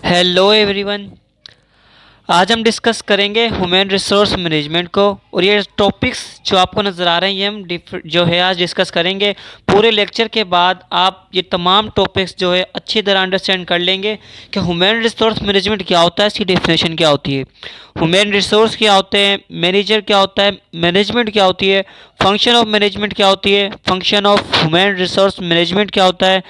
Hello everyone. आज हम discuss करेंगे ह्यूमन रिसोर्स मैनेजमेंट को। और ये टॉपिक्स जो आपको नज़र आ रहे हैं ये हम जो है आज डिस्कस करेंगे। पूरे लेक्चर के बाद आप ये तमाम टॉपिक्स जो है अच्छी तरह अंडरस्टैंड कर लेंगे कि ह्यूमन रिसोर्स मैनेजमेंट क्या होता है, इसकी डेफिनेशन क्या होती है, ह्यूमन रिसोर्स क्या होते हैं, मैनेजर क्या होता है, मैनेजमेंट क्या होती है, फंक्शन ऑफ मैनेजमेंट क्या होती है, function of human resource management क्या होता है,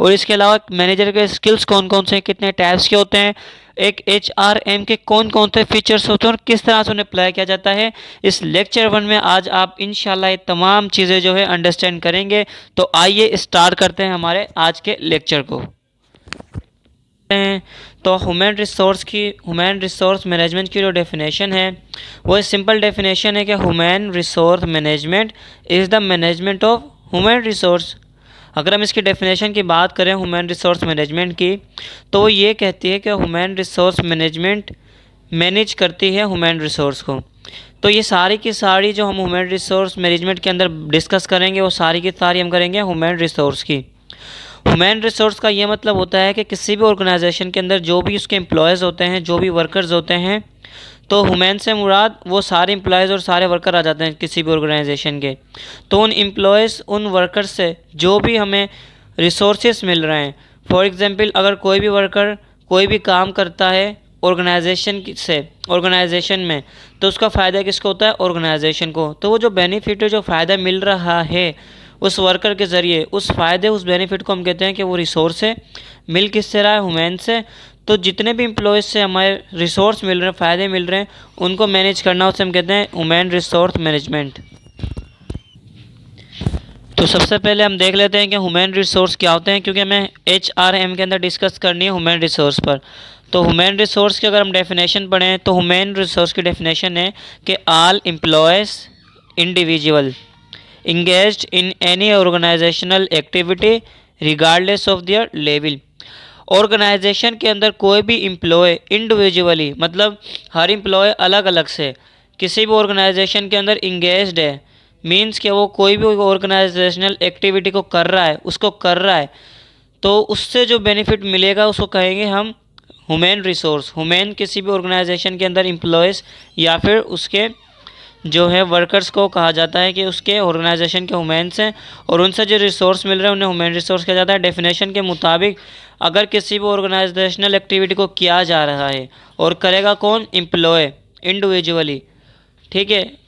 और इसके अलावा मैनेजर के स्किल्स कौन कौन से हैं, कितने टाइप्स के होते हैं, एक HRM के कौन कौन से फीचर्स होते हैं और किस तरह से उन्हें अप्लाई किया जाता है। इस लेक्चर 1 में आज आप इंशाल्लाह ये तमाम चीज़ें जो है अंडरस्टैंड करेंगे। तो आइए स्टार्ट करते हैं हमारे आज के लेक्चर को। तो ह्यूमन रिसोर्स मैनेजमेंट की जो डेफिनेशन है वो सिंपल डेफिनेशन है कि human resource management is the management of human resource. अगर हम इसकी डेफिनेशन की बात करें ह्यूमन रिसोर्स मैनेजमेंट की, तो वो ये कहती है कि ह्यूमन रिसोर्स मैनेजमेंट मैनेज करती है ह्यूमन रिसोर्स को। तो ये सारी की सारी जो हम ह्यूमन रिसोर्स मैनेजमेंट के अंदर डिस्कस करेंगे वो सारी की सारी हम करेंगे ह्यूमन रिसोर्स की। ह्यूमन रिसोर्स का ये मतलब होता है कि किसी भी ऑर्गेनाइजेशन के अंदर जो भी उसके एम्प्लॉयज़ होते हैं, जो भी वर्कर्स होते हैं, तो ह्यूमन से मुराद वो सारे एम्प्लॉयज़ और सारे वर्कर आ जाते हैं किसी भी ऑर्गेनाइजेशन के। तो उन एम्प्लॉयज़, उन वर्कर्स से जो भी हमें रिसोर्सेज मिल रहे हैं, फॉर एग्जांपल अगर कोई भी वर्कर कोई भी काम करता है ऑर्गेनाइजेशन में, तो उसका फ़ायदा किसको होता है? ऑर्गेनाइजेशन को। तो वो जो बेनिफिट है, जो फ़ायदा मिल रहा है उस वर्कर के ज़रिए, उस फ़ायदे, उस बेनिफिट को हम कहते हैं कि वो रिसोर्स है। मिल किससे रहा है? ह्यूमन से। तो जितने भी एम्प्लॉयज़ से हमारे रिसोर्स मिल रहे हैं, फ़ायदे मिल रहे हैं, उनको मैनेज करना, उसे हम कहते हैं ह्यूमन रिसोर्स मैनेजमेंट। तो सबसे पहले हम देख लेते हैं कि ह्यूमन रिसोर्स क्या होते हैं, क्योंकि हमें HRM के अंदर डिस्कस करनी है ह्यूमन रिसोर्स पर। तो ह्यूमन रिसोर्स की अगर हम डेफिनेशन पढ़ें तो ह्यूमन रिसोर्स की डेफिनेशन है कि all employees individual engaged in any organizational activity regardless of their level। Organisation के अंदर कोई भी एम्प्लॉय इंडिविजुअली, मतलब हर एम्प्लॉय अलग अलग से किसी भी ऑर्गेनाइजेशन के अंदर इंगेज्ड है, मीन्स कि वो कोई भी ऑर्गेनाइजेशनल एक्टिविटी को कर रहा है, उसको कर रहा है, तो उससे जो बेनिफिट मिलेगा उसको कहेंगे हम ह्यूमन रिसोर्स। ह्यूमन किसी भी ऑर्गेनाइजेशन के अंदर एम्प्लॉयज़ या फिर उसके जो है वर्कर्स को कहा जाता है कि उसके ऑर्गेनाइजेशन के ह्यूमन्स हैं, और उनसे जो रिसोर्स मिल रहे हैं उन्हें ह्यूमन रिसोर्स कहा जाता है। डेफिनेशन के मुताबिक अगर किसी भी ऑर्गेनाइजेशनल एक्टिविटी को किया जा रहा है और करेगा कौन? एम्प्लॉय इंडिविजुअली, ठीक है,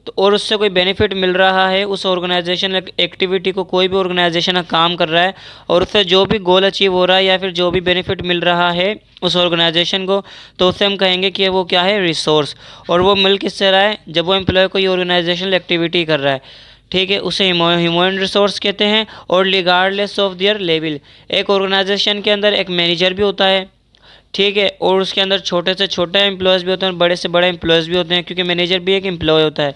तो और उससे कोई बेनिफिट मिल रहा है, उस ऑर्गेनाइजेशन एक्टिविटी को कोई भी ऑर्गेनाइजेशन काम कर रहा है और उससे जो भी गोल अचीव हो रहा है या फिर जो भी बेनिफिट मिल रहा है उस ऑर्गेनाइजेशन को, तो उससे हम कहेंगे कि वो क्या है? रिसोर्स। और वो मिल किससे रहा है? जब वो एम्प्लॉय कोई ऑर्गेनाइजेशनल एक्टिविटी कर रहा है, ठीक है, उसे ह्यूमन रिसोर्स कहते हैं। और रिगार्डलेस ऑफ देयर लेवल, एक ऑर्गेनाइजेशन के अंदर एक मैनेजर भी होता है, ठीक है, और उसके अंदर छोटे से छोटे एम्प्लॉयज़ भी होते हैं, बड़े से बड़े एम्प्लॉयज़ भी होते हैं, क्योंकि मैनेजर भी एक एम्प्लॉय होता है।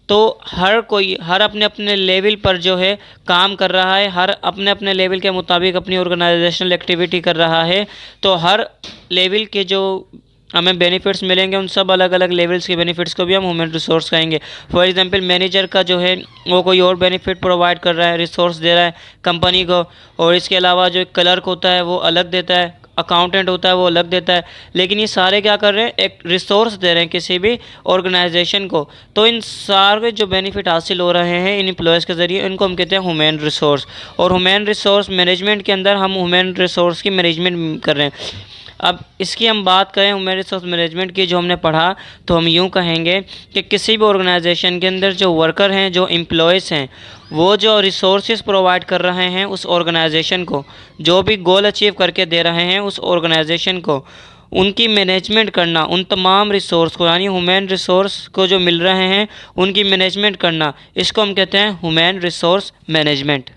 तो हर अपने अपने लेवल पर जो है काम कर रहा है, हर अपने अपने लेवल के मुताबिक अपनी ऑर्गेनाइजेशनल एक्टिविटी कर रहा है। तो हर लेवल के जो हमें बेनिफिट्स मिलेंगे उन सब अलग अलग लेवल्स के बेनिफिट्स को भी हम ह्यूमन रिसोर्स कहेंगे। फॉर एग्जांपल मैनेजर का जो है वो कोई और बेनिफिट प्रोवाइड कर रहा है, रिसोर्स दे रहा है कंपनी को, और इसके अलावा जो क्लर्क होता है वो अलग देता है, अकाउंटेंट होता है वो अलग देता है, लेकिन ये सारे क्या कर रहे हैं? एक रिसोर्स दे रहे हैं किसी भी ऑर्गेनाइजेशन को। तो इन सारे जो बेनिफिट हासिल हो रहे हैं इन एम्प्लॉयज़ के ज़रिए, इनको हम कहते हैं ह्यूमन रिसोर्स। और ह्यूमन रिसोर्स मैनेजमेंट के अंदर हम ह्यूमन रिसोर्स की मैनेजमेंट कर रहे हैं। अब इसकी हम बात करें ह्यूमन रिसोर्स मैनेजमेंट की, जो हमने पढ़ा, तो हम यूँ कहेंगे कि किसी भी ऑर्गेनाइजेशन के अंदर जो वर्कर हैं, जो एम्प्लॉयज़ हैं, वो जो रिसोर्सेज प्रोवाइड कर रहे हैं उस ऑर्गेनाइजेशन को, जो भी गोल अचीव करके दे रहे हैं उस ऑर्गेनाइजेशन को, उनकी मैनेजमेंट करना, उन तमाम रिसोर्स को, यानी ह्यूमन रिसोर्स को जो मिल रहे हैं उनकी मैनेजमेंट करना, इसको हम कहते हैं ह्यूमन रिसोर्स मैनेजमेंट।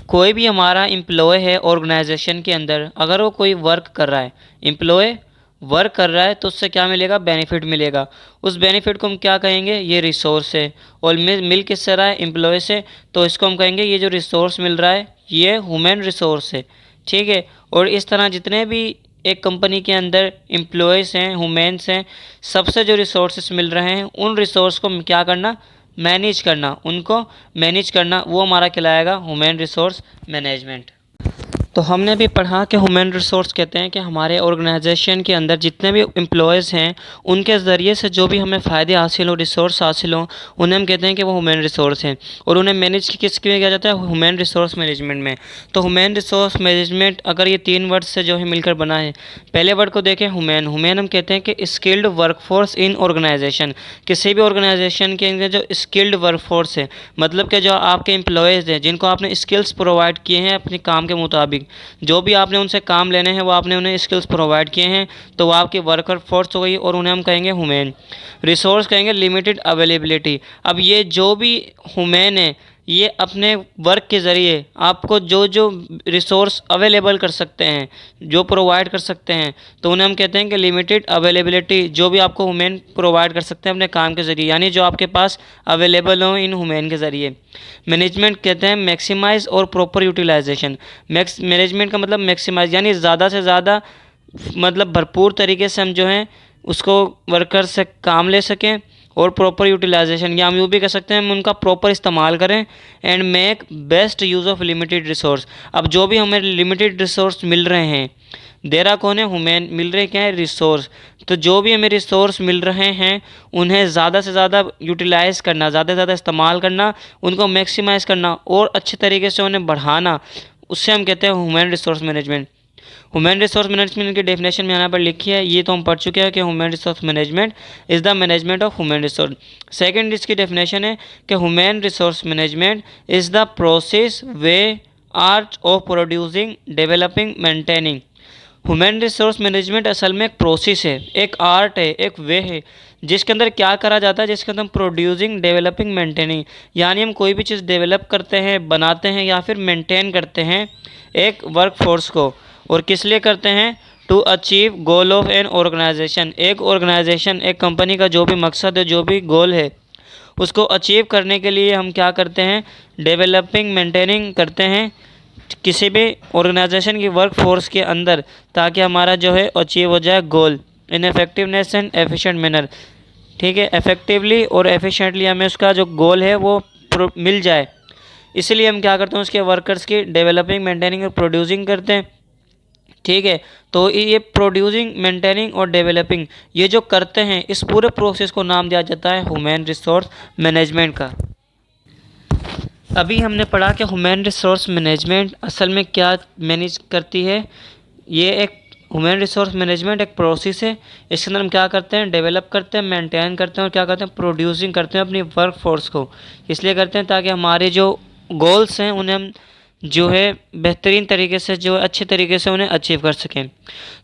कोई भी हमारा एम्प्लॉय है ऑर्गेनाइजेशन के अंदर, अगर वो कोई वर्क कर रहा है, एम्प्लॉय वर्क कर रहा है, तो उससे क्या मिलेगा? बेनिफिट मिलेगा। उस बेनिफिट को हम क्या कहेंगे? ये रिसोर्स है। और मिल किससे रहा है? एम्प्लॉय से। तो इसको हम कहेंगे ये जो रिसोर्स मिल रहा है ये ह्यूमन रिसोर्स है, ठीक है। और इस तरह जितने भी एक कंपनी के अंदर एम्प्लॉयज़ हैं, ह्यूमन्स हैं, सबसे जो रिसोर्सेज मिल रहे हैं उन रिसोर्स को क्या करना? मैनेज करना, उनको मैनेज करना, वो हमारा कहलाएगा ह्यूमन रिसोर्स मैनेजमेंट। तो हमने भी पढ़ा कि ह्यूमन रिसोर्स कहते हैं कि हमारे ऑर्गेनाइजेशन के अंदर जितने भी एम्प्लॉयज़ हैं उनके ज़रिए से जो भी हमें फ़ायदे हासिल हो, रिसोर्स हासिल हो, उन्हें हम कहते हैं कि वो ह्यूमन रिसोर्स हैं। और उन्हें मैनेज किस में किया जाता है? ह्यूमन रिसोर्स मैनेजमेंट में। तो ह्यूमन रिसोर्स मैनेजमेंट अगर ये 3 वर्ड से जो है मिलकर बना है। पहले वर्ड को देखें ह्यूमन। ह्यूमन हम कहते हैं कि स्किल्ड वर्कफोर्स इन ऑर्गेनाइजेशन। किसी भी ऑर्गेनाइजेशन के अंदर जो स्किल्ड वर्कफोर्स है, मतलब कि जो आपके एम्प्लॉयज़ हैं जिनको आपने स्किल्स प्रोवाइड किए हैं अपने काम के मुताबिक, जो भी आपने उनसे काम लेने हैं वो आपने उन्हें स्किल्स प्रोवाइड किए हैं, तो वो आपकी वर्कर फोर्स हो गई और उन्हें हम कहेंगे ह्यूमन रिसोर्स। कहेंगे लिमिटेड अवेलेबिलिटी। अब ये जो भी ह्यूमन है ये अपने वर्क के ज़रिए आपको जो जो रिसोर्स अवेलेबल कर सकते हैं, जो प्रोवाइड कर सकते हैं, तो उन्हें हम कहते हैं कि लिमिटेड अवेलेबिलिटी। जो भी आपको ह्यूमन प्रोवाइड कर सकते हैं अपने काम के ज़रिए, यानी जो आपके पास अवेलेबल हो इन ह्यूमन के ज़रिए। मैनेजमेंट कहते हैं मैक्सिमाइज और प्रॉपर यूटिलाइजेशन। मैनेजमेंट का मतलब मैक्सिमाइज, यानी ज़्यादा से ज़्यादा, मतलब भरपूर तरीके से हम जो हैं उसको वर्कर से काम ले सकें। और प्रॉपर यूटिलाइजेशन, या हम यूँ भी कह सकते हैं हम उनका प्रॉपर इस्तेमाल करें। And make best use of limited resource. अब जो भी हमें लिमिटेड रिसोर्स मिल रहे हैं, देरा कौन है? ह्यूमन। मिल रहे क्या है? रिसोर्स। तो जो भी हमें रिसोर्स मिल रहे हैं उन्हें ज़्यादा से ज़्यादा यूटिलाइज़ करना, ज़्यादा से ज़्यादा इस्तेमाल करना, उनको मैक्सिमाइज़ करना और अच्छे तरीके से उन्हें बढ़ाना, उससे हम कहते हैं human resource management. Human resource management की डेफिनेशन में यहाँ पर लिखी है, ये तो हम पढ़ चुके हैं कि human resource management is the management of human resource. Second इसकी डेफिनेशन है कि human resource management is the process, way, art of producing, developing, maintaining. Human resource management असल में एक प्रोसेस है, एक आर्ट है, एक वे है, जिसके अंदर क्या करा जाता है? जिसके अंदर हम प्रोड्यूसिंग, डेवलपिंग, मेंटेनिंग, यानी हम कोई भी चीज़ डेवलप करते हैं, बनाते हैं या फिर मेंटेन करते हैं एक वर्क फोर्स को। और किस लिए करते हैं? To achieve goal of an organisation. एक ऑर्गेनाइजेशन, एक कंपनी का जो भी मकसद है, जो भी गोल है, उसको अचीव करने के लिए हम क्या करते हैं? डेवलपिंग, मेंटेनिंग करते हैं किसी भी ऑर्गेनाइजेशन की वर्क फोर्स के अंदर, ताकि हमारा जो है अचीव हो जाए गोल इन इफेक्टिवनेस एंड एफिशिएंट मैनर। ठीक है, इफेक्टिवली और एफिशिएंटली हमें उसका जो गोल है वो मिल जाए। इसलिए हम क्या करते हैं? उसके वर्कर्स की डेवलपिंग, मेंटेनिंग और प्रोड्यूसिंग करते हैं। ठीक है, तो ये प्रोड्यूसिंग, मेंटेनिंग और डेवलपिंग ये जो करते हैं, इस पूरे प्रोसेस को नाम दिया जाता है ह्यूमन रिसोर्स मैनेजमेंट का। अभी हमने पढ़ा कि ह्यूमन रिसोर्स मैनेजमेंट असल में क्या मैनेज करती है। ये एक ह्यूमन रिसोर्स मैनेजमेंट एक प्रोसेस है। इसके अंदर हम क्या करते हैं? डेवलप करते हैं, मेंटेन करते हैं और क्या करते हैं? प्रोड्यूसिंग करते हैं अपनी वर्क फोर्स को। इसलिए करते हैं ताकि हमारे जो गोल्स हैं उन्हें हम जो है बेहतरीन तरीके से, जो अच्छे तरीके से उन्हें अचीव कर सकें।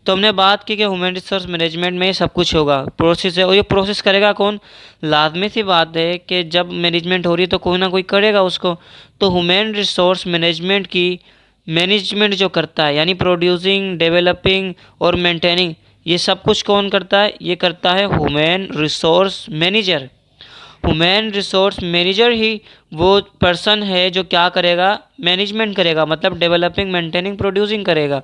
तो हमने बात की कि ह्यूमन रिसोर्स मैनेजमेंट में सब कुछ होगा, प्रोसेस है। और ये प्रोसेस करेगा कौन? लाजमी सी बात है कि जब मैनेजमेंट हो रही है तो कोई ना कोई करेगा उसको। तो ह्यूमन रिसोर्स मैनेजमेंट की मैनेजमेंट जो करता है, यानी प्रोड्यूसिंग, डेवलपिंग और मेंटेनिंग, ये सब कुछ कौन करता है? ये करता है human resource manager. Human resource manager ही वो पर्सन है जो क्या करेगा? मैनेजमेंट करेगा, मतलब डेवलपिंग, मेंटेनिंग, प्रोड्यूसिंग करेगा।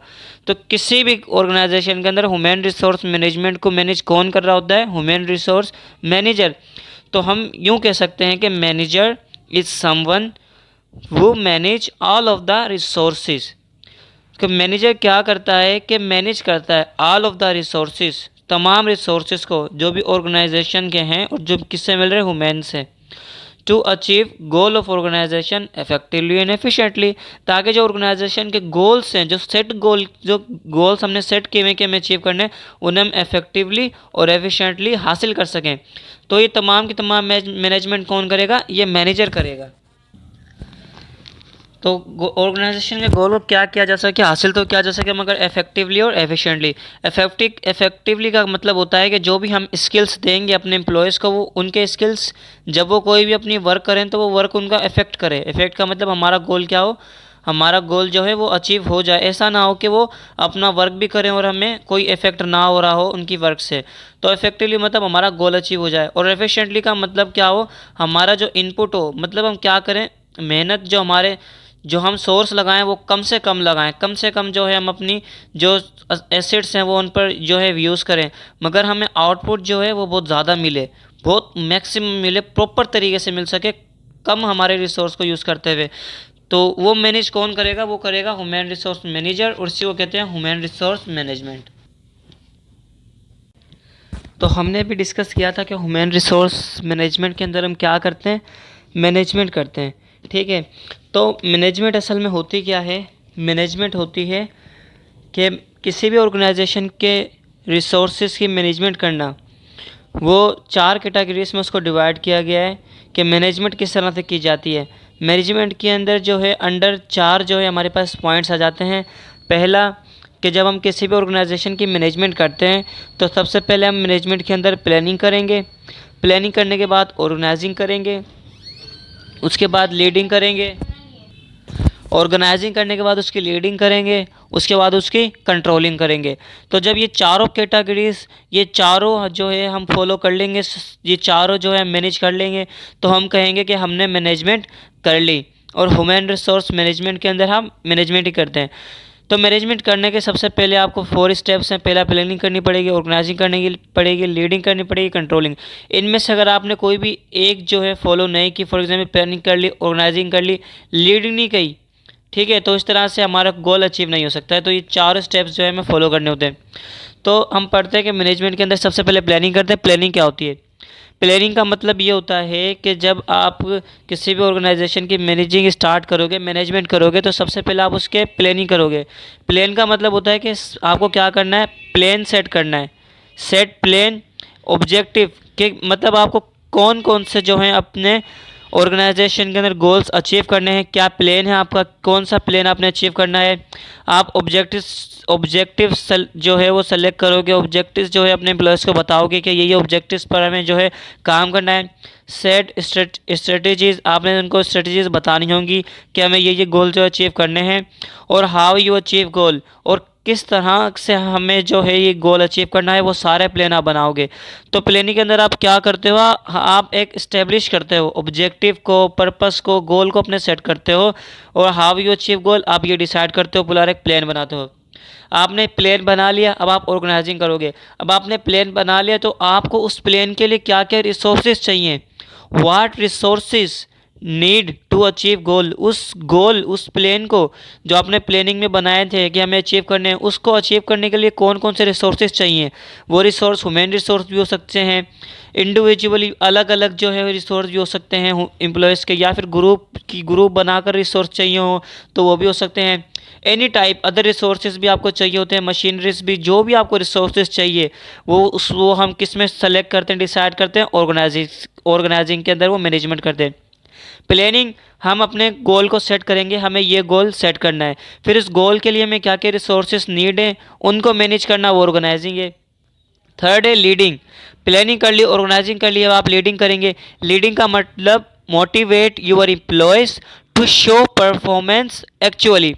तो किसी भी ऑर्गेनाइजेशन के अंदर ह्यूमन रिसोर्स मैनेजमेंट को मैनेज कौन कर रहा होता है? Human resource manager. तो हम यूँ कह सकते हैं कि मैनेजर इज समवन वो manage all of the resources. तो मैनेजर क्या करता है? कि मैनेज करता है ऑल ऑफ द रिसोर्सेज, तमाम रिसोर्सेज को जो भी ऑर्गेनाइजेशन के हैं और जो किससे मिल रहे हैं? ह्यूमन से। To achieve goal of organisation effectively and efficiently, ताकि जो ऑर्गेनाइजेशन के गोल्स हैं, जो सेट गोल, जो गोल्स हमने सेट किए हैं कि हमें अचीव करने, उन्हें हम इफेक्टिवली और एफिशिएंटली हासिल कर सकें। तो ये तमाम की तमाम मैनेजमेंट कौन करेगा? ये मैनेजर करेगा। तो ऑर्गेनाइजेशन के गोल को क्या किया जा सके, हासिल तो किया जा सके, मगर इफेक्टिवली और एफिशिएंटली। इफेक्टिवली का मतलब होता है कि जो भी हम स्किल्स देंगे अपने एम्प्लॉयज़ को, वो उनके स्किल्स जब वो कोई भी अपनी वर्क करें तो वो वर्क उनका इफेक्ट करे। इफेक्ट का मतलब हमारा गोल क्या हो? हमारा गोल जो है वो अचीव हो जाए। ऐसा ना हो कि वो अपना वर्क भी करें और हमें कोई इफेक्ट ना हो रहा हो उनकी वर्क से। तो इफेक्टिवली मतलब हमारा गोल अचीव हो जाए। और एफिशिएंटली का मतलब क्या हो? हमारा जो इनपुट हो, मतलब हम क्या करें, मेहनत जो हमारे, जो हम सोर्स लगाएं वो कम से कम लगाएं, कम से कम जो है हम अपनी जो एसेट्स हैं वो उन पर जो है यूज़ करें, मगर हमें आउटपुट जो है वो बहुत ज़्यादा मिले, बहुत मैक्सिमम मिले, प्रॉपर तरीके से मिल सके, कम हमारे रिसोर्स को यूज़ करते हुए। तो वो मैनेज कौन करेगा, वो करेगा ह्यूमन रिसोर्स मैनेजर, और इसी को कहते हैं ह्यूमन रिसोर्स मैनेजमेंट। तो हमने भी डिस्कस किया था कि ह्यूमन रिसोर्स मैनेजमेंट के अंदर हम क्या करते हैं, मैनेजमेंट करते हैं, ठीक है। तो मैनेजमेंट असल में होती क्या है, मैनेजमेंट होती है कि किसी भी ऑर्गेनाइजेशन के रिसोर्सेज की मैनेजमेंट करना। वो 4 कैटेगरीज में उसको डिवाइड किया गया है कि मैनेजमेंट किस तरह से की जाती है। मैनेजमेंट के अंदर जो है अंडर 4 जो है हमारे पास पॉइंट्स आ जाते हैं। पहला कि जब हम किसी भी ऑर्गेनाइजेशन की मैनेजमेंट करते हैं तो सबसे पहले हम मैनेजमेंट के अंदर प्लानिंग करेंगे। प्लानिंग करने के बाद ऑर्गेनाइजिंग करेंगे, उसके बाद लीडिंग करेंगे, ऑर्गेनाइजिंग करने के बाद उसकी लीडिंग करेंगे, उसके बाद उसकी कंट्रोलिंग करेंगे। तो जब ये चारों कैटेगरीज, ये चारों जो है हम फॉलो कर लेंगे, ये चारों जो है हम मैनेज कर लेंगे, तो हम कहेंगे कि हमने मैनेजमेंट कर ली। और ह्यूमन रिसोर्स मैनेजमेंट के अंदर हम मैनेजमेंट ही करते हैं। तो मैनेजमेंट करने के सबसे पहले आपको 4 स्टेप्स हैं। पहला प्लानिंग करनी पड़ेगी, ऑर्गेनाइजिंग करने की पड़ेगी, लीडिंग करनी पड़ेगी, कंट्रोलिंग। इनमें से अगर आपने कोई भी एक जो है फॉलो नहीं की, फॉर एग्जांपल प्लानिंग कर ली, ऑर्गेनाइजिंग कर ली, लीडिंग नहीं की, ठीक है, तो इस तरह से हमारा गोल अचीव नहीं हो सकता है। तो ये 4 स्टेप्स जो है हमें फॉलो करने होते हैं। तो हम पढ़ते हैं कि मैनेजमेंट के अंदर सबसे पहले प्लानिंग करते हैं। प्लानिंग क्या होती है? प्लानिंग का मतलब ये होता है कि जब आप किसी भी ऑर्गेनाइजेशन की मैनेजिंग स्टार्ट करोगे, मैनेजमेंट करोगे, तो सबसे पहले आप उसके प्लानिंग करोगे। प्लान का मतलब होता है कि आपको क्या करना है, प्लान सेट करना है। सेट प्लान ऑब्जेक्टिव के मतलब आपको कौन कौन से जो हैं अपने ऑर्गेनाइजेशन के अंदर गोल्स अचीव करने हैं, क्या प्लान है आपका, कौन सा प्लान आपने अचीव करना है। आप ऑब्जेक्टिव्स जो है वो सेलेक्ट करोगे, ऑब्जेक्टिव्स जो है अपने एम्प्लॉयज़ को बताओगे कि ये ऑब्जेक्टिव्स पर हमें जो है काम करना है। सेट स्ट्रेटजीज़, आपने उनको स्ट्रेटजीज़ बतानी होंगी कि हमें ये गोल जो अचीव करने हैं, और हाउ यू अचीव गोल, और किस तरह से हमें जो है ये गोल अचीव करना है, वो सारे प्लान आप बनाओगे। तो प्लानिंग के अंदर आप क्या करते हो, आप एक इस्टेब्लिश करते हो ऑब्जेक्टिव को, पर्पस को, गोल को अपने सेट करते हो, और हाउ यू अचीव गोल आप ये डिसाइड करते हो, पूरा एक प्लान बनाते हो। आपने प्लान बना लिया, अब आप ऑर्गेनाइजिंग करोगे। अब आपने प्लान बना लिया तो आपको उस प्लान के लिए क्या क्या रिसोर्सेज चाहिए, what resources need to achieve goal. उस प्लान को जो आपने प्लानिंग में बनाए थे कि हमें अचीव करने हैं, उसको अचीव करने के लिए कौन कौन से रिसोर्सेज चाहिए। वो रिसोर्स ह्यूमन रिसोर्स भी हो सकते हैं, इंडिविजुअली अलग अलग जो है रिसोर्स भी हो सकते हैं एम्प्लॉयज़ के, या फिर ग्रुप बनाकर रिसोर्स चाहिए हो तो वो भी हो सकते हैं। एनी टाइप अदर रिसोर्सेज भी आपको चाहिए होते हैं, मशीनरीज भी, जो भी आपको रिसोर्सेज चाहिए वो हम किस में सेलेक्ट करते हैं, डिसाइड करते हैं, ऑर्गेनाइजिंग के अंदर वो मैनेजमेंट करते हैं। प्लानिंग, हम अपने गोल को सेट करेंगे, हमें ये गोल सेट करना है, फिर इस गोल के लिए हमें क्या क्या रिसोर्सेज नीड है उनको मैनेज करना, वो ऑर्गेनाइजिंग है। थर्ड है लीडिंग। प्लानिंग कर ली, ऑर्गेनाइजिंग कर ली, अब आप लीडिंग करेंगे। लीडिंग का मतलब motivate your employees to show performance actually.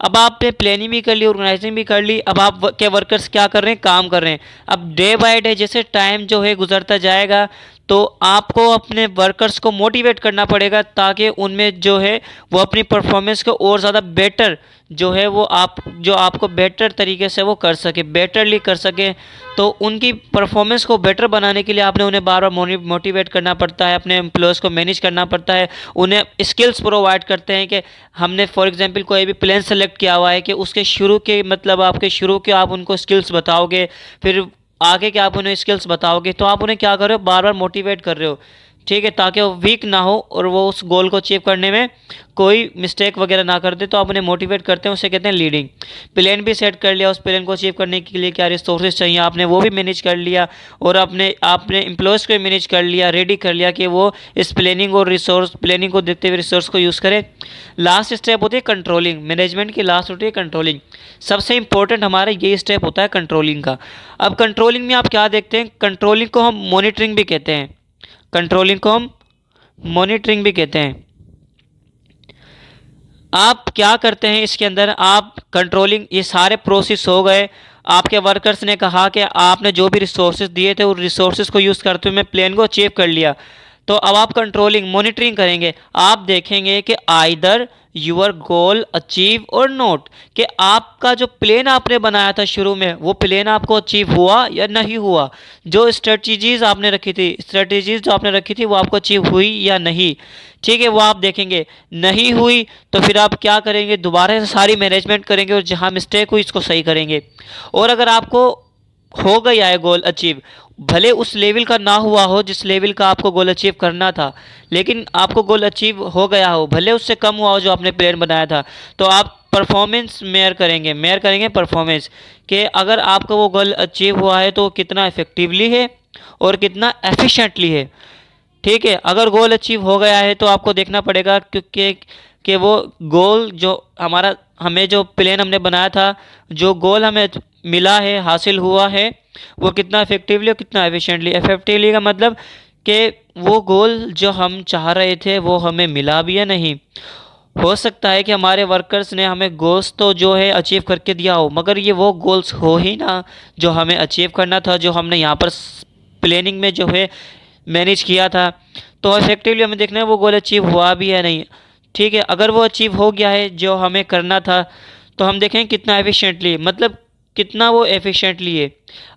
अब आपने प्लानिंग भी कर ली, ऑर्गेनाइजिंग भी कर ली, अब आप के वर्कर्स क्या कर रहे हैं, काम कर रहे हैं। अब डे बाय डे जैसे टाइम जो है गुजरता जाएगा तो आपको अपने वर्कर्स को मोटिवेट करना पड़ेगा ताकि उनमें जो है वो अपनी परफॉर्मेंस को और ज़्यादा बेटर जो है वो आपको बेटर तरीके से वो कर सके, बेटरली कर सके। तो उनकी परफॉर्मेंस को बेटर बनाने के लिए आपने उन्हें बार बार मोटिवेट करना पड़ता है, अपने एम्प्लॉयज़ को मैनेज करना पड़ता है, उन्हें स्किल्स प्रोवाइड करते हैं कि हमने फॉर एग्जांपल कोई भी प्लान सेलेक्ट किया हुआ है कि उसके शुरू के मतलब आपके शुरू के आप उनको स्किल्स बताओगे, फिर आगे के आप उन्हें स्किल्स बताओगे, तो आप उन्हें क्या कर रहे हो, बार बार मोटिवेट कर रहे हो, ठीक है, ताकि वो वीक ना हो और वो उस गोल को अचीव करने में कोई मिस्टेक वगैरह ना कर दे। तो आप उन्हें मोटिवेट करते हैं, उसे कहते हैं लीडिंग। प्लान भी सेट कर लिया, उस प्लान को अचीव करने के लिए क्या रिसोर्सेज चाहिए आपने वो भी मैनेज कर लिया, और आपने एम्प्लॉयज़ को मैनेज कर लिया, रेडी कर लिया कि वो इस प्लानिंग और प्लानिंग को देखते हुए रिसोर्स को यूज़ करें। लास्ट स्टेप होती है कंट्रोलिंग। मैनेजमेंट की लास्ट होती है कंट्रोलिंग। सबसे इंपॉर्टेंट हमारा ये स्टेप होता है कंट्रोलिंग का। अब कंट्रोलिंग में आप क्या देखते हैं, कंट्रोलिंग को हम मॉनिटरिंग भी कहते हैं, कंट्रोलिंग को हम मॉनिटरिंग भी कहते हैं। आप क्या करते हैं इसके अंदर, आप कंट्रोलिंग, ये सारे प्रोसेस हो गए, आपके वर्कर्स ने कहा कि आपने जो भी रिसोर्सेज दिए थे उस रिसोर्सेज को यूज़ करते हुए मैं प्लान को अचीव कर लिया, तो अब आप कंट्रोलिंग मॉनिटरिंग करेंगे। आप देखेंगे कि आइदर योर गोल अचीव और नॉट, कि आपका जो प्लान आपने बनाया था शुरू में वो प्लान आपको अचीव हुआ या नहीं हुआ, जो स्ट्रेटजीज आपने रखी थी, स्ट्रेटजीज जो आपने रखी थी वो आपको अचीव हुई या नहीं। ठीक है, वो आप देखेंगे। नहीं हुई तो फिर आप क्या करेंगे, दोबारा से सारी मैनेजमेंट करेंगे और जहाँ मिस्टेक हुई इसको सही करेंगे। और अगर आपको हो गया है गोल अचीव, भले उस लेवल का ना हुआ हो जिस लेवल का आपको गोल अचीव करना था, लेकिन आपको गोल अचीव हो गया हो, भले उससे कम हुआ हो जो आपने प्लान बनाया था, तो आप परफॉर्मेंस मेयर करेंगे परफॉर्मेंस, कि अगर आपका वो गोल अचीव हुआ है तो कितना इफेक्टिवली है और कितना एफिशिएंटली है। ठीक है, अगर गोल अचीव हो गया है तो आपको देखना पड़ेगा क्योंकि कि वो गोल जो हमें जो प्लान हमने बनाया था, जो गोल हमें मिला है, हासिल हुआ है, वो कितना इफेक्टिवली और कितना एफिशिएंटली। इफेक्टिवली का मतलब कि वो गोल जो हम चाह रहे थे वो हमें मिला भी या नहीं। हो सकता है कि हमारे वर्कर्स ने हमें गोल्स तो जो है अचीव करके दिया हो, मगर ये वो गोल्स हो ही ना जो हमें अचीव करना था, जो हमने यहाँ पर प्लानिंग में जो है मैनेज किया था। तो इफेक्टिवली हमें देखना है वो गोल अचीव हुआ भी है नहीं। ठीक है, अगर वो अचीव हो गया है जो हमें करना था, तो हम देखें कितना एफिशिएंटली, मतलब कितना वो एफिशिएंटली है।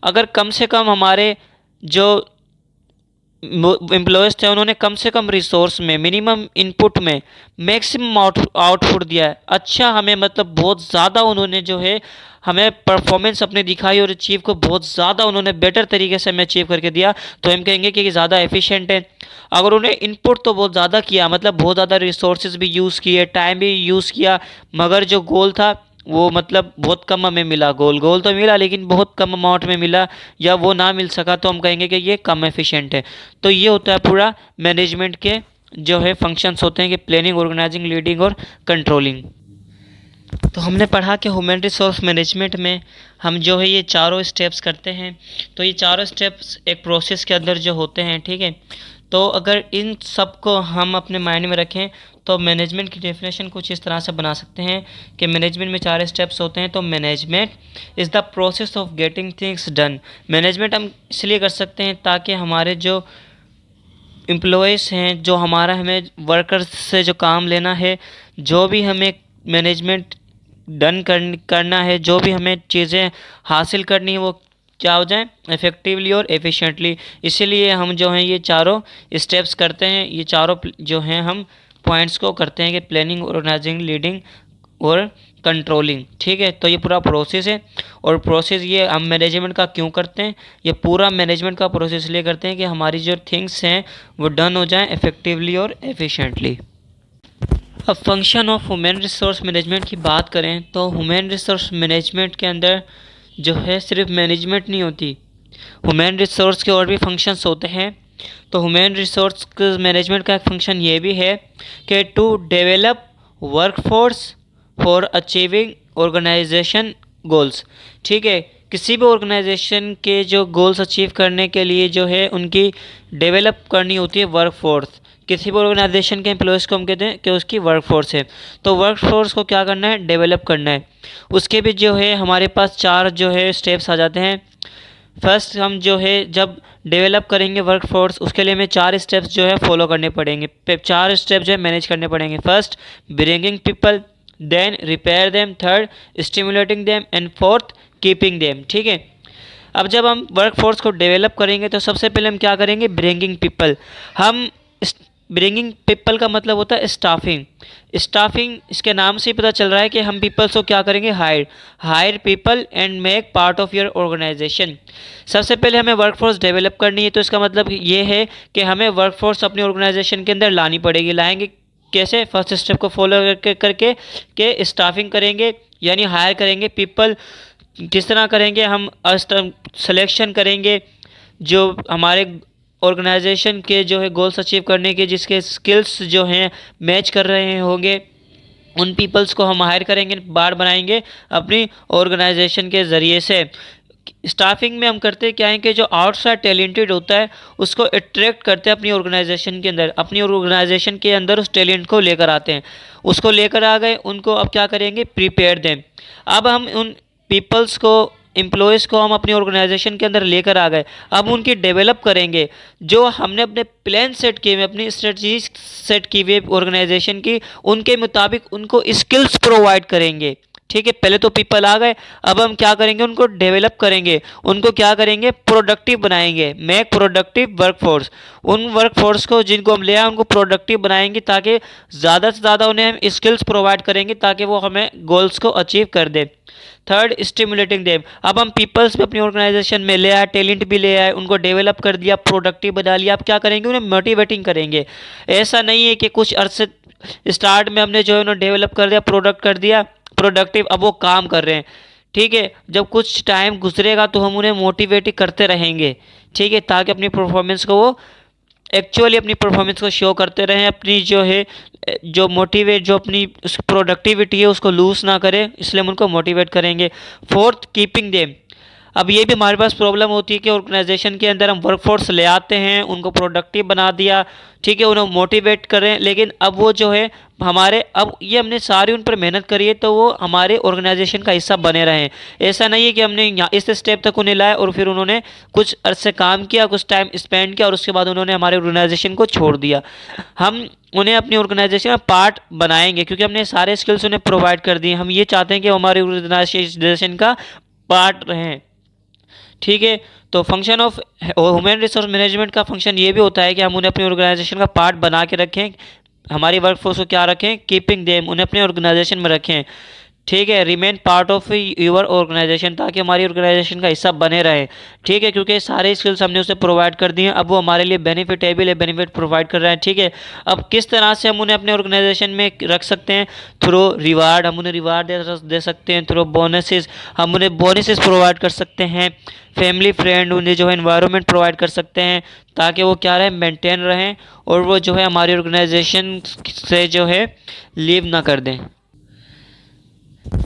अगर कम से कम हमारे जो एम्प्लॉयज़ थे उन्होंने कम से कम रिसोर्स में, मिनिमम इनपुट में मैक्सिमम आउटपुट दिया है, अच्छा हमें मतलब बहुत ज़्यादा उन्होंने जो है हमें परफॉर्मेंस अपने दिखाई और अचीव को बहुत ज़्यादा उन्होंने बेटर तरीके से हमें अचीव करके दिया, तो हम कहेंगे कि ज़्यादा एफिशिएंट है। अगर उन्हें इनपुट तो बहुत ज़्यादा किया, मतलब बहुत ज़्यादा रिसोर्सेज भी यूज़ किए, टाइम भी यूज़ किया, मगर जो गोल था वो मतलब बहुत कम हमें मिला, गोल तो मिला लेकिन बहुत कम अमाउंट में मिला, या वो ना मिल सका, तो हम कहेंगे कि ये कम एफिशिएंट है। तो ये होता है पूरा मैनेजमेंट के जो है फंक्शंस होते हैं कि प्लानिंग, ऑर्गेनाइजिंग, लीडिंग और कंट्रोलिंग। तो हमने पढ़ा कि ह्यूमन रिसोर्स मैनेजमेंट में हम जो है ये चारों स्टेप्स करते हैं। तो ये चारों स्टेप्स एक प्रोसेस के अंदर जो होते हैं, ठीक है। तो अगर इन सब को हम अपने माइंड में रखें तो मैनेजमेंट की डेफिनेशन कुछ इस तरह से बना सकते हैं कि मैनेजमेंट में चार स्टेप्स होते हैं। तो management is the process of getting things done. Management हम इसलिए कर सकते हैं ताकि हमारे जो एम्प्लॉयज़ हैं, जो हमें वर्कर्स से जो काम लेना है, जो भी हमें मैनेजमेंट करना है, जो भी हमें चीज़ें हासिल करनी है, वो क्या हो जाए, इफ़ेक्टिवली और एफिशिएंटली। इसीलिए हम जो हैं ये चारों स्टेप्स करते हैं, ये चारों जो हैं हम पॉइंट्स को करते हैं कि प्लानिंग, ऑर्गेनाइजिंग, लीडिंग और कंट्रोलिंग। ठीक है, तो ये पूरा प्रोसेस है। और प्रोसेस ये हम मैनेजमेंट का क्यों करते हैं, ये पूरा मैनेजमेंट का प्रोसेस इसलिए करते हैं कि हमारी जो थिंग्स हैं वो डन हो जाएं इफ़ेक्टिवली और एफिशिएंटली। अब function of human resource management की बात करें तो ह्यूमन रिसोर्स मैनेजमेंट के अंदर जो है सिर्फ मैनेजमेंट नहीं होती, ह्यूमन रिसोर्स के और भी फंक्शंस होते हैं। तो ह्यूमन रिसोर्स मैनेजमेंट का एक फंक्शन ये भी है कि to develop workforce for achieving organisation goals. ठीक है, किसी भी ऑर्गेनाइजेशन के जो गोल्स अचीव करने के लिए जो है उनकी डेवलप करनी होती है वर्कफोर्स। किसी भी ऑर्गेनाइजेशन के एम्प्लॉयज़ को हम कहते हैं कि उसकी वर्कफोर्स है। तो वर्कफोर्स को क्या करना है, डेवलप करना है। उसके भी जो है हमारे पास चार जो है स्टेप्स आ जाते हैं। फर्स्ट हम जो है जब डेवलप करेंगे वर्कफोर्स, उसके लिए हमें चार स्टेप्स जो है फॉलो करने पड़ेंगे, चार स्टेप जो है मैनेज करने पड़ेंगे। First bringing people, then repair them, third stimulating them and fourth keeping them. ठीक है, अब जब हम वर्कफोर्स को डेवलप करेंगे तो सबसे पहले हम क्या करेंगे, ब्रिंगिंग पीपल। हम ब्रिंगिंग पीपल का मतलब होता है स्टाफिंग। स्टाफिंग इसके नाम से ही पता चल रहा है कि हम पीपल्स को क्या करेंगे, hire people and make part of your organisation. सबसे पहले हमें वर्कफोर्स डेवलप करनी है, तो इसका मतलब ये है कि हमें वर्कफोर्स अपनी ऑर्गेनाइजेशन के अंदर लानी पड़ेगी। लाएंगे कैसे, फर्स्ट स्टेप को फॉलो करके के स्टाफिंग करेंगे, यानी हायर करेंगे पीपल। किस तरह करेंगे, हम सिलेक्शन करेंगे जो हमारे ऑर्गेनाइजेशन के जो है गोल्स अचीव करने के जिसके स्किल्स जो हैं मैच कर रहे होंगे, उन पीपल्स को हम हायर करेंगे, बार बनाएंगे अपनी ऑर्गेनाइजेशन के ज़रिए से। स्टाफिंग में हम करते क्या है कि जो आउटसाइड टैलेंटेड होता है उसको अट्रैक्ट करते हैं अपनी ऑर्गेनाइजेशन के अंदर, अपनी ऑर्गेनाइजेशन के अंदर उस टैलेंट को लेकर आते हैं। उसको लेकर आ गए, उनको अब क्या करेंगे, प्रिपेयर दें। अब हम उन पीपल्स को एम्प्लॉयज़ को हम अपनी ऑर्गेनाइजेशन के अंदर लेकर आ गए, अब उनकी डेवलप करेंगे। जो हमने अपने प्लान सेट किए हुए, अपनी स्ट्रेटजी सेट की हुई ऑर्गेनाइजेशन की, उनके मुताबिक उनको स्किल्स प्रोवाइड करेंगे। ठीक है, पहले तो पीपल आ गए, अब हम क्या करेंगे, उनको डेवलप करेंगे, उनको क्या करेंगे, प्रोडक्टिव बनाएंगे। मेक प्रोडक्टिव वर्कफोर्स, उन वर्कफोर्स को जिनको हम ले आए उनको प्रोडक्टिव बनाएंगे, ताकि ज़्यादा से ज़्यादा उन्हें हम स्किल्स प्रोवाइड करेंगे ताकि वो हमें गोल्स को अचीव कर दे। थर्ड, स्टिमुलेटिंग देम, अब हम पीपल्स भी अपनी ऑर्गेनाइजेशन में ले आए, टैलेंट भी ले आए, उनको डेवलप कर दिया, प्रोडक्टिव बना लिया। अब क्या करेंगे, उन्हें मोटिवेटिंग करेंगे। ऐसा नहीं है कि कुछ अरसे स्टार्ट में हमने जो है उन्हें डेवलप कर दिया, प्रोडक्ट कर दिया, प्रोडक्टिव, अब वो काम कर रहे हैं। ठीक है, जब कुछ टाइम गुजरेगा तो हम उन्हें मोटिवेट करते रहेंगे। ठीक है, ताकि अपनी परफॉर्मेंस को वो एक्चुअली अपनी परफॉर्मेंस को शो करते रहें, अपनी जो है जो मोटिवेट जो अपनी प्रोडक्टिविटी है उसको लूज़ ना करें, इसलिए हम उनको मोटिवेट करेंगे। फोर्थ, कीपिंग देम, अब ये भी हमारे पास प्रॉब्लम होती है कि ऑर्गेनाइजेशन के अंदर हम वर्कफोर्स ले आते हैं, उनको प्रोडक्टिव बना दिया, ठीक है, उन्हें मोटिवेट करें, लेकिन अब वो जो है हमारे, अब ये हमने सारी उन पर मेहनत करी है तो वो हमारे ऑर्गेनाइजेशन का हिस्सा बने रहें। ऐसा नहीं है कि हमने यहाँ इस स्टेप तक उन्हें लाया और फिर उन्होंने कुछ अरसे काम किया, कुछ टाइम स्पेंड किया और उसके बाद उन्होंने हमारे ऑर्गेनाइजेशन को छोड़ दिया। हम उन्हें अपनी ऑर्गेनाइजेशन का पार्ट बनाएंगे क्योंकि हमने सारे स्किल्स उन्हें प्रोवाइड कर दिए। हम ये चाहते हैं कि हमारे ऑर्गेनाइजेशन का पार्ट रहें। ठीक है, तो function of human resource management का फंक्शन ये भी होता है कि हम उन्हें अपनी ऑर्गेनाइजेशन का पार्ट बना के रखें, हमारी वर्कफोर्स को क्या रखें, कीपिंग देम, उन्हें अपने ऑर्गेनाइजेशन में रखें। ठीक है, remain part of your organisation, ताकि हमारी ऑर्गेनाइजेशन का हिस्सा बने रहे। ठीक है, क्योंकि सारे स्किल्स हमने उसे प्रोवाइड कर दिए हैं, अब वो हमारे लिए बेनिफिटेबल है, बेनिफिट प्रोवाइड कर रहे हैं। ठीक है, अब किस तरह से हम उन्हें अपने ऑर्गेनाइजेशन में रख सकते हैं, थ्रू रिवार्ड, हम उन्हें रिवार्ड दे सकते हैं, थ्रू बोनसेस, हम उन्हें बोनसेस प्रोवाइड कर सकते हैं, फैमिली फ्रेंड, उन्हें जो है इन्वायरमेंट प्रोवाइड कर सकते हैं ताकि वो क्या रहे, मेंटेन रहें और वो जो है हमारी ऑर्गेनाइजेशन से जो है लीव ना कर दें।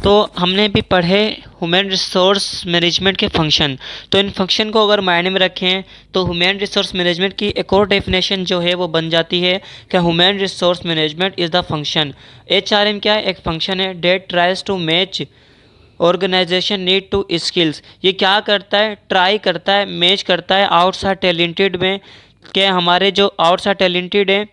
तो हमने भी पढ़े ह्यूमन रिसोर्स मैनेजमेंट के फंक्शन। तो इन फंक्शन को अगर मायने में रखें तो ह्यूमन रिसोर्स मैनेजमेंट की एक और डेफिनेशन जो है वो बन जाती है कि human resource management is the function, HRM क्या है, एक फंक्शन है, that tries to match organisation need to skills. ये क्या करता है, ट्राई करता है, मैच करता है आउटसाइड टैलेंटेड में, कि हमारे जो आउटसाइड टैलेंटेड हैं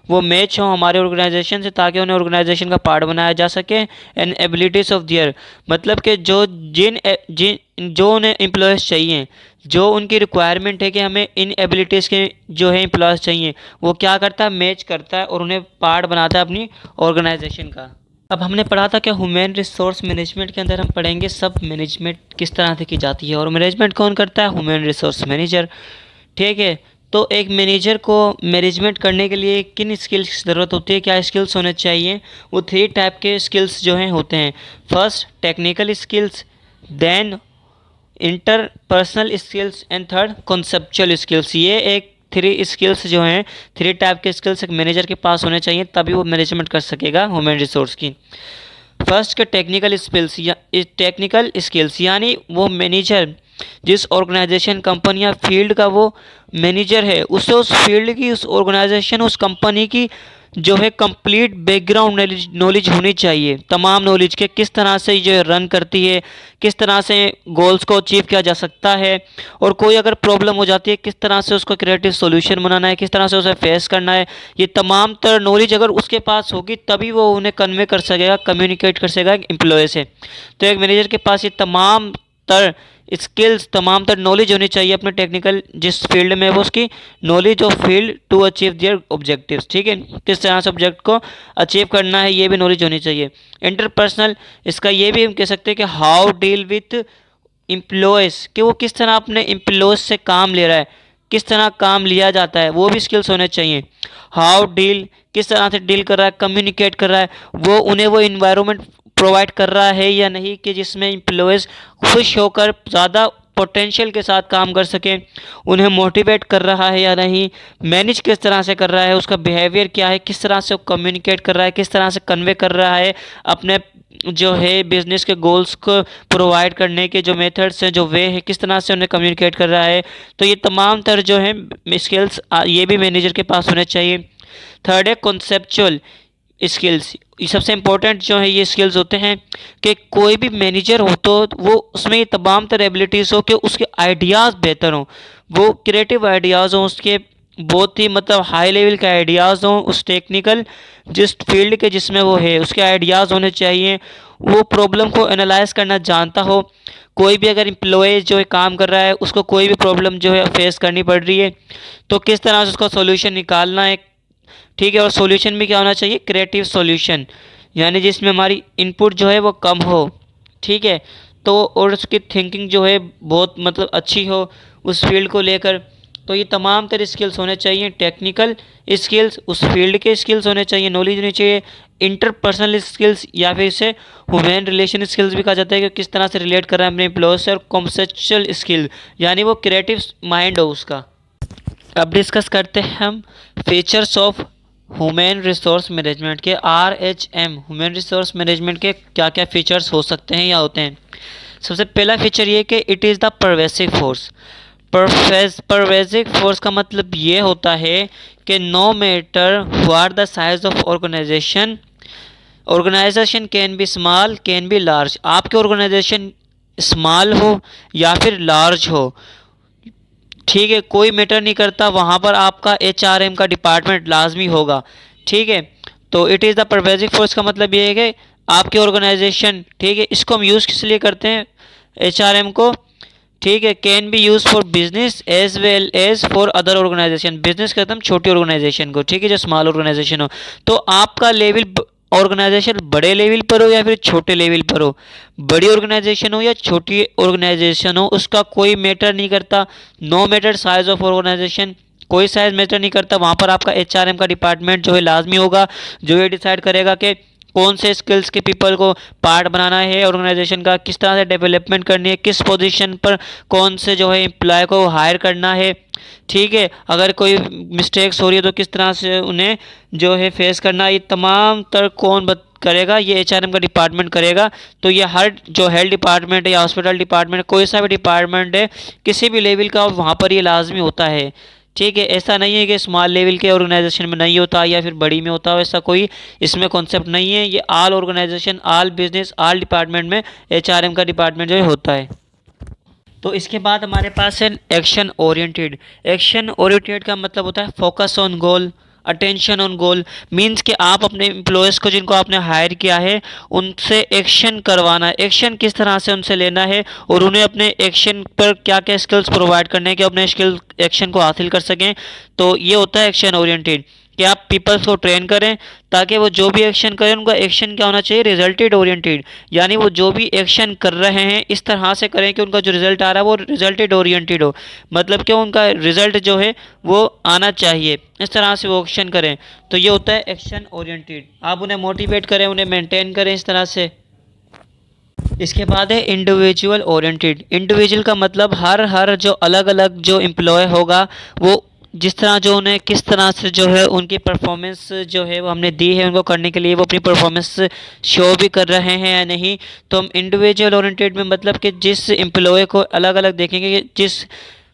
वो मैच हों हमारे ऑर्गेनाइजेशन से ताकि उन्हें ऑर्गेनाइजेशन का पार्ट बनाया जा सके। एंड एबिलिटीज़ ऑफ दियर, मतलब कि जो जिन जिन जो उन्हें एम्प्लॉयज़ चाहिए, जो उनकी रिक्वायरमेंट है कि हमें इन एबिलिटीज़ के जो है एम्प्लॉयज़ चाहिए, वो क्या करता है, मैच करता है और उन्हें पार्ट बनाता है अपनी ऑर्गेनाइजेशन का। अब हमने पढ़ा था कि ह्यूमन रिसोर्स मैनेजमेंट के अंदर हम पढ़ेंगे सब मैनेजमेंट किस तरह से की जाती है और मैनेजमेंट कौन करता है, ह्यूमन रिसोर्स मैनेजर। ठीक है, तो एक मैनेजर को मैनेजमेंट करने के लिए किन स्किल्स की ज़रूरत होती है, क्या स्किल्स होने चाहिए, वो 3 टाइप के स्किल्स जो हैं होते हैं। First, technical skills, then interpersonal skills and third, conceptual skills. ये एक 3 स्किल्स जो हैं, 3 टाइप के स्किल्स एक मैनेजर के पास होने चाहिए, तभी वो मैनेजमेंट कर सकेगा ह्यूमन रिसोर्स की। फर्स्ट के टेक्निकल स्किल्स, या टेक्निकल स्किल्स यानी वो मैनेजर जिस ऑर्गेनाइजेशन, कंपनी या फील्ड का वो मैनेजर है, उसे उस फील्ड की, उस ऑर्गेनाइजेशन, उस कंपनी की जो है कंप्लीट बैकग्राउंड नॉलेज होनी चाहिए, तमाम नॉलेज के किस तरह से जो है रन करती है, किस तरह से गोल्स को अचीव किया जा सकता है, और कोई अगर प्रॉब्लम हो जाती है किस तरह से उसको क्रिएटिव सॉल्यूशन बनाना है, किस तरह से उसे फेस करना है। ये तमाम तरह नॉलेज अगर उसके पास होगी तभी वो उन्हें कन्वे कर सकेगा, कम्युनिकेट कर सकेगा एम्प्लॉय से। तो एक मैनेजर के पास ये तमाम तर स्किल्स, तमाम तर नॉलेज होनी चाहिए अपने टेक्निकल जिस फील्ड में है वो, उसकी knowledge of field to achieve their objectives. ठीक है, किस तरह से ऑब्जेक्ट को अचीव करना है ये भी नॉलेज होनी चाहिए। इंटरपर्सनल, इसका ये भी हम कह सकते हैं कि हाउ डील विथ एम्प्लॉयज़, कि वो किस तरह अपने एम्प्लॉयज़ से काम ले रहा है, किस तरह काम लिया जाता है, वो भी स्किल्स होने चाहिए। हाउ डील, किस तरह से डील कर रहा है, कम्युनिकेट कर रहा है, वो उन्हें वो इन्वायरमेंट प्रोवाइड कर रहा है या नहीं कि जिसमें एम्प्लॉयज़ खुश होकर ज़्यादा पोटेंशियल के साथ काम कर सकें, उन्हें मोटिवेट कर रहा है या नहीं, मैनेज किस तरह से कर रहा है, उसका बिहेवियर क्या है, किस तरह से वो कम्युनिकेट कर रहा है, किस तरह से कन्वे कर रहा है अपने जो है बिजनेस के गोल्स को प्रोवाइड करने के जो मेथड्स हैं, जो वे है, किस तरह से उन्हें कम्युनिकेट कर रहा है। तो ये तमाम तरह जो है स्किल्स ये भी मैनेजर के पास होने चाहिए। थर्ड है कॉन्सेप्चुअल, स्किल्स, ये सबसे इम्पोर्टेंट जो है ये स्किल्स होते हैं कि कोई भी मैनेजर हो तो वो उसमें ये तमाम तरह एबिलिटीज़ हो कि उसके आइडियाज़ बेहतर हों, वो क्रिएटिव आइडियाज़ हों, उसके बहुत ही मतलब हाई लेवल के आइडियाज़ हों, उस टेक्निकल जिस फील्ड के जिसमें वो है उसके आइडियाज़ होने चाहिए, वो प्रॉब्लम को एनालाइज करना जानता हो। कोई भी अगर एम्प्लॉय जो है काम कर रहा है उसको कोई भी प्रॉब्लम जो है फेस करनी पड़ रही है तो किस तरह से उसका सॉल्यूशन निकालना है, ठीक है। और सॉल्यूशन भी क्या होना चाहिए, क्रिएटिव सॉल्यूशन, यानी जिसमें हमारी इनपुट जो है वो कम हो, ठीक है। तो और उसकी थिंकिंग जो है बहुत मतलब अच्छी हो उस फील्ड को लेकर। तो ये तमाम तरह स्किल्स होने चाहिए, टेक्निकल स्किल्स, उस फील्ड के स्किल्स होने चाहिए, नॉलेज होनी चाहिए, इंटरपर्सनल स्किल्स या फिर इसे ह्यूमन रिलेशन स्किल्स भी कहा जाता है कि किस तरह से रिलेट कर रहा है अपने एम्प्लॉय से, और कॉन्सेप्चुअल स्किल यानी वो क्रिएटिव माइंड हो उसका। अब डिस्कस करते हैं हम features of human resource management के, RH M human resource management के क्या क्या फीचर्स हो सकते हैं या होते हैं। सबसे पहला फीचर ये कि it is the pervasive force. Pervasive force का मतलब ये होता है कि no matter what the size of organization, organization can be small can be large, आपके ऑर्गेनाइजेशन स्मॉल हो या फिर लार्ज हो, ठीक है, कोई मैटर नहीं करता, वहाँ पर आपका HRM का डिपार्टमेंट लाजमी होगा, ठीक है। तो it is the pervasive force का मतलब ये है कि आपके ऑर्गेनाइजेशन, ठीक है, इसको हम यूज़ किस लिए करते हैं HRM को, ठीक है, can be use for business as well as for other organization, business करते हम छोटी ऑर्गेनाइजेशन को, ठीक है, जो स्मॉल ऑर्गेनाइजेशन हो। तो आपका लेवल ऑर्गेनाइजेशन बड़े लेवल पर हो या फिर छोटे लेवल पर हो, बड़ी ऑर्गेनाइजेशन हो या छोटी ऑर्गेनाइजेशन हो, उसका कोई मैटर नहीं करता, no matter size of organization, कोई साइज मैटर नहीं करता, वहाँ पर आपका HRM का डिपार्टमेंट जो है लाजमी होगा, जो ये डिसाइड करेगा कि कौन से स्किल्स के पीपल को पार्ट बनाना है ऑर्गेनाइजेशन का, किस तरह से डेवलपमेंट करनी है, किस पोजीशन पर कौन से जो है एम्प्लॉय को हायर करना है, ठीक है। अगर कोई मिस्टेक्स हो रही है तो किस तरह से उन्हें जो है फेस करना, ये तमाम तर कौन करेगा, ये HRM का डिपार्टमेंट करेगा। तो ये हर जो हेल्थ डिपार्टमेंट है या हॉस्पिटल डिपार्टमेंट, कोई सा भी डिपार्टमेंट है किसी भी लेवल का, वहाँ पर ये लाजमी होता है, ठीक है। ऐसा नहीं है कि स्मॉल लेवल के ऑर्गेनाइजेशन में नहीं होता या फिर बड़ी में होता हो, ऐसा कोई इसमें कॉन्सेप्ट नहीं है। ये all organization, all business, all department में HRM का डिपार्टमेंट जो है होता है। तो इसके बाद हमारे पास है एक्शन ओरिएंटेड। एक्शन ओरिएंटेड का मतलब होता है focus on goal, attention on goal, means कि आप अपने एम्प्लॉयज़ को जिनको आपने हायर किया है उनसे एक्शन करवाना है, एक्शन किस तरह से उनसे लेना है और उन्हें अपने एक्शन पर क्या क्या स्किल्स प्रोवाइड करने हैं कि अपने स्किल एक्शन को हासिल कर सकें। तो ये होता है एक्शन ओरिएंटेड, कि आप पीपल्स को ट्रेन करें ताकि वो जो भी एक्शन करें उनका एक्शन क्या होना चाहिए, रिजल्टेड ओरिएंटेड, यानी वो जो भी एक्शन कर रहे हैं इस तरह से करें कि उनका जो रिजल्ट आ रहा है वो रिजल्टेड ओरिएंटेड हो, मतलब कि उनका रिजल्ट जो है वो आना चाहिए, इस तरह से वो एक्शन करें। तो ये होता है एक्शन ओरिएंटेड, आप उन्हें मोटिवेट करें, उन्हें मेंटेन करें इस तरह से। इसके बाद है इंडिविजुअल ओरिएंटेड। इंडिविजुअल का मतलब हर जो अलग अलग जो एम्प्लॉय होगा वो जिस तरह जो उन्हें किस तरह से जो है उनकी परफॉर्मेंस जो है वो हमने दी है उनको करने के लिए, वो अपनी परफॉर्मेंस शो भी कर रहे हैं या नहीं। तो हम इंडिविजुअल ओरिएंटेड में मतलब कि जिस एम्प्लॉय को अलग अलग देखेंगे कि जिस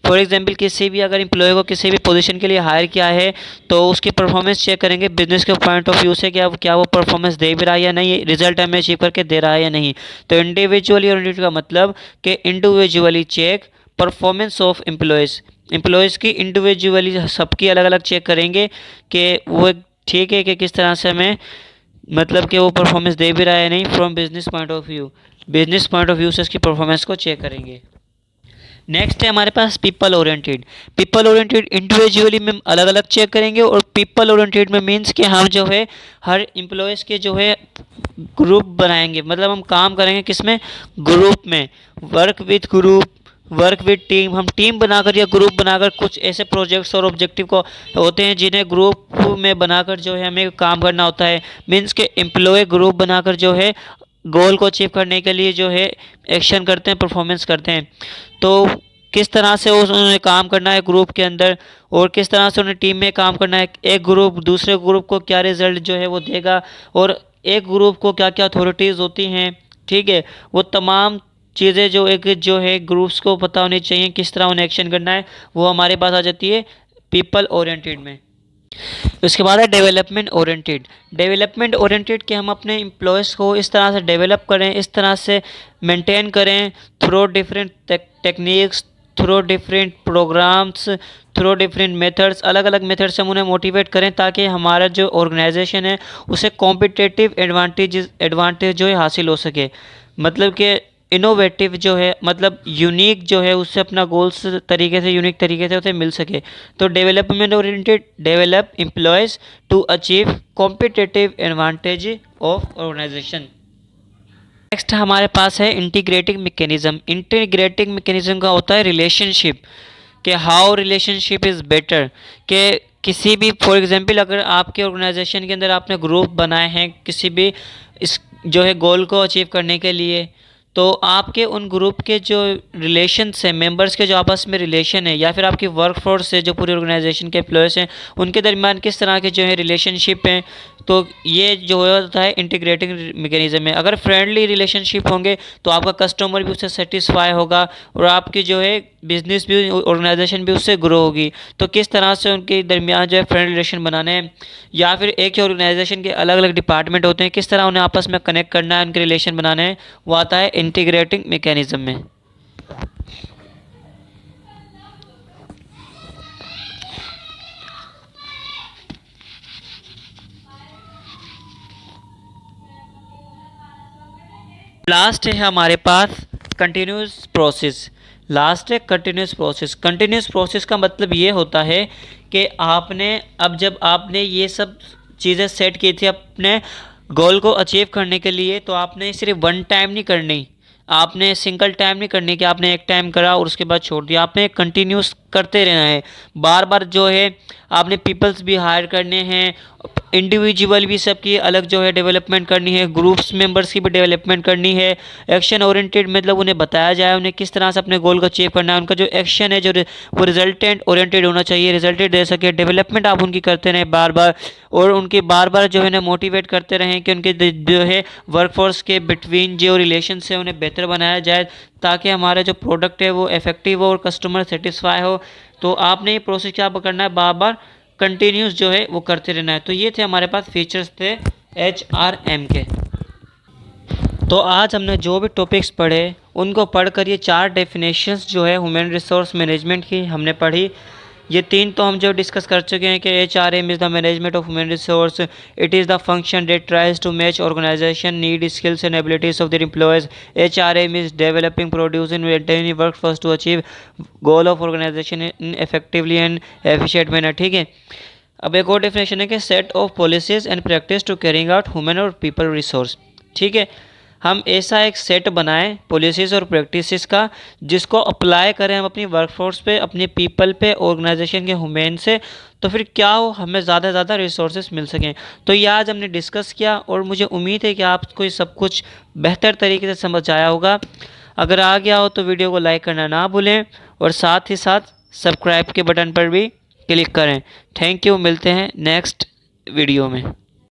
फॉर एग्जांपल किसी भी अगर एम्प्लॉय को किसी भी पोजीशन के लिए हायर किया है तो उसकी परफॉर्मेंस चेक करेंगे बिजनेस के पॉइंट ऑफ व्यू से, क्या वो परफॉर्मेंस दे भी रहा है या नहीं, रिजल्ट हमें अचीव करके दे रहा है या नहीं। तो इंडिविजुअली ओरिएंटेड का मतलब कि individually check performance of employees, employees की इंडिविजुअली सबकी अलग अलग चेक करेंगे कि वो ठीक है कि किस तरह से हमें मतलब कि वो परफॉर्मेंस दे भी रहा है या नहीं, from business point of view, business point of view से उसकी परफॉर्मेंस को चेक करेंगे। नेक्स्ट है हमारे पास people oriented. People oriented individually में अलग अलग चेक करेंगे और पीपल ओरिएंटेड में मीन्स कि हम जो है हर एम्प्लॉयज़ के जो है ग्रुप बनाएंगे, मतलब हम काम करेंगे किसमें, ग्रुप में, work with group, work with team, हम टीम बनाकर या ग्रुप बनाकर कुछ ऐसे प्रोजेक्ट्स और ऑब्जेक्टिव को होते हैं जिन्हें ग्रुप में बनाकर जो है हमें काम करना होता है। मीन्स के एम्प्लॉय ग्रुप बनाकर जो है गोल को अचीव करने के लिए जो है एक्शन करते हैं, परफॉर्मेंस करते हैं। तो किस तरह से उन्हें काम करना है ग्रुप के अंदर और किस तरह से उन्हें टीम में काम करना है, एक ग्रुप दूसरे ग्रुप को क्या रिजल्ट जो है वो देगा और एक ग्रुप को क्या क्या अथॉरिटीज़ होती हैं, ठीक है, वो तमाम चीज़ें जो एक जो है ग्रुप्स को पता होनी चाहिए किस तरह उन्हें एक्शन करना है, वो हमारे पास आ जाती है पीपल ओरिएंटेड में। उसके बाद है डेवलपमेंट ओरिएंटेड। डेवलपमेंट ओरिएंटेड कि हम अपने एम्प्लॉयज़ को इस तरह से डेवलप करें, इस तरह से मेंटेन करें through different techniques, through different programs, through different methods, अलग अलग मेथड से हम उन्हें मोटिवेट करें ताकि हमारा जो ऑर्गेनाइजेशन है उसे कॉम्पिटिटिव एडवांटेज जो है हासिल हो सके। मतलब कि इनोवेटिव जो है, मतलब यूनिक जो है, उससे अपना गोल्स तरीके से, यूनिक तरीके से उसे मिल सके। तो development oriented develop employees to achieve competitive advantage of organization. Next हमारे पास है इंटीग्रेटिंग मैकेनिज्म। इंटीग्रेटिंग मैकेनिज्म का होता है रिलेशनशिप, कि हाउ रिलेशनशिप इज़ बेटर, कि किसी भी फॉर एग्जांपल अगर आपके ऑर्गेनाइजेशन के अंदर आपने ग्रुप बनाए हैं किसी भी इस जो है गोल को अचीव करने के लिए, तो आपके उन ग्रुप के जो रिलेशंस हैं, मेंबर्स के जो आपस में रिलेशन है, या फिर आपकी वर्कफोर्स से जो पूरी ऑर्गेनाइजेशन के एम्प्लॉयज़ हैं उनके दरमियान किस तरह के जो है रिलेशनशिप हैं, तो ये जो होता है इंटीग्रेटिंग मैकेनिज्म में। अगर फ्रेंडली रिलेशनशिप होंगे तो आपका कस्टमर भी उससे सेटिस्फाई होगा और आपकी जो है बिजनेस भी, ऑर्गेनाइजेशन भी उससे ग्रो होगी। तो किस तरह से उनके दरमियान जो है फ्रेंड रिलेशन बनाने हैं, या फिर एक ही ऑर्गेनाइजेशन के अलग अलग डिपार्टमेंट होते हैं, किस तरह उन्हें आपस में कनेक्ट करना है, उनके रिलेशन बनाने हैं, वो आता है इंटीग्रेटिंग मैकेनिज्म में। लास्ट है हमारे पास कंटिन्यूस प्रोसेस। लास्ट है कंटिन्यूस प्रोसेस। कंटिन्यूस प्रोसेस का मतलब ये होता है कि आपने अब जब आपने ये सब चीज़ें सेट की थी अपने गोल को अचीव करने के लिए, तो आपने सिर्फ वन टाइम नहीं करनी, आपने सिंगल टाइम नहीं करनी कि आपने एक टाइम करा और उसके बाद छोड़ दिया। आपने कंटिन्यूस करते रहना है, बार बार जो है आपने पीपल्स भी हायर करने हैं, इंडिविजुअल भी सबकी अलग जो है डेवलपमेंट करनी है, ग्रुप्स मेंबर्स की भी डेवलपमेंट करनी है। एक्शन ओरिएंटेड मतलब उन्हें बताया जाए उन्हें किस तरह से अपने गोल को अचीव करना है, उनका जो एक्शन है वो रिजल्टेंट ओरिएंटेड होना चाहिए, रिजल्टेड दे सके। डेवलपमेंट आप उनकी करते रहें बार बार, और उनके बार बार जो है ना मोटिवेट करते रहें कि उनके जो है वर्कफोर्स के बिटवीन जो रिलेशन है उन्हें बेहतर बनाया जाए, ताकि हमारा जो प्रोडक्ट है वो इफेक्टिव हो और कस्टमर सेटिस्फाई हो। तो आपने ये प्रोसेस क्या करना है, बार बार कंटिन्यूस जो है वो करते रहना है। तो ये थे हमारे पास फीचर्स थे HRM के। तो आज हमने जो भी टॉपिक्स पढ़े उनको पढ़कर ये 4 डेफिनेशंस जो है ह्यूमन रिसोर्स मैनेजमेंट की हमने पढ़ी। ये 3 तो हम जो डिस्कस कर चुके हैं कि HRM is the management of human resource, it is the function that tries to match organisation need, skills and abilities of their employees. HRM is developing, producing, maintaining workforce to achieve goal of organization in effectively and efficient manner. ठीक है, अब एक और definition है कि set of policies and practice to carrying out human और people resource. ठीक है, हम ऐसा एक सेट बनाएं पॉलिसीज़ और प्रैक्टिसेस का जिसको अप्लाई करें हम अपनी वर्कफोर्स पे, अपने पीपल पे, ऑर्गेनाइजेशन के ह्यूमन से, तो फिर क्या हो, हमें ज़्यादा से ज़्यादा रिसोर्सेज मिल सकें। तो ये आज हमने डिस्कस किया और मुझे उम्मीद है कि आपको ये सब कुछ बेहतर तरीके से समझ आया होगा। अगर आ गया हो तो वीडियो को लाइक करना ना भूलें और साथ ही साथ सब्सक्राइब के बटन पर भी क्लिक करें। थैंक यू, मिलते हैं नेक्स्ट वीडियो में।